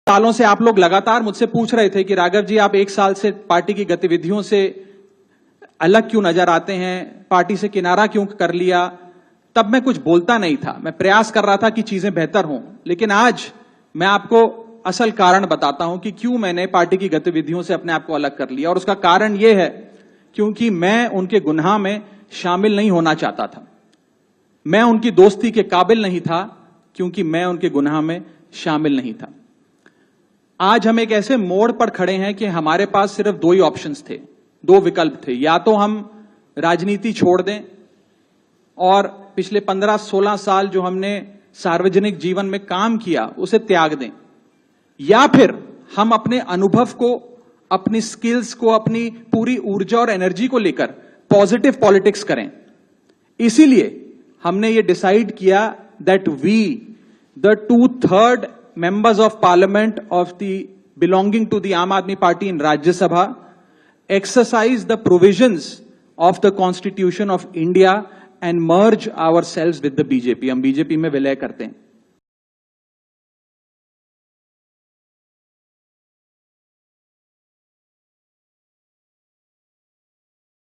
सालों से आप लोग लगातार मुझसे पूछ रहे थे कि राघव जी आप 1 साल से पार्टी की गतिविधियों से अलग क्यों नजर आते हैं, पार्टी से किनारा क्यों कर लिया। तब मैं कुछ बोलता नहीं था, मैं प्रयास कर रहा था कि चीजें बेहतर हों। लेकिन आज मैं आपको असल कारण बताता हूं कि क्यों मैंने पार्टी की गतिविधियों से अपने आप को अलग कर लिया। और उसका कारण यह है क्योंकि मैं उनके गुनाह में शामिल नहीं होना चाहता था। मैं उनकी दोस्ती के काबिल नहीं था क्योंकि मैं उनके गुनाह में शामिल नहीं था। आज हम एक ऐसे मोड़ पर खड़े हैं कि हमारे पास सिर्फ 2 ही ऑप्शंस थे, 2 विकल्प थे। या तो हम राजनीति छोड़ दें और पिछले 15-16 साल जो हमने सार्वजनिक जीवन में काम किया उसे त्याग दें, या फिर हम अपने अनुभव को, अपनी स्किल्स को, अपनी पूरी ऊर्जा और एनर्जी को लेकर पॉजिटिव पॉलिटिक्स करें। इसीलिए हमने ये डिसाइड किया that we the 2/3 members of parliament of the belonging to the Aam Aadmi Party in Rajya Sabha exercise the provisions of the Constitution of India and merge ourselves with the BJP. हम BJP में विलय करते हैं।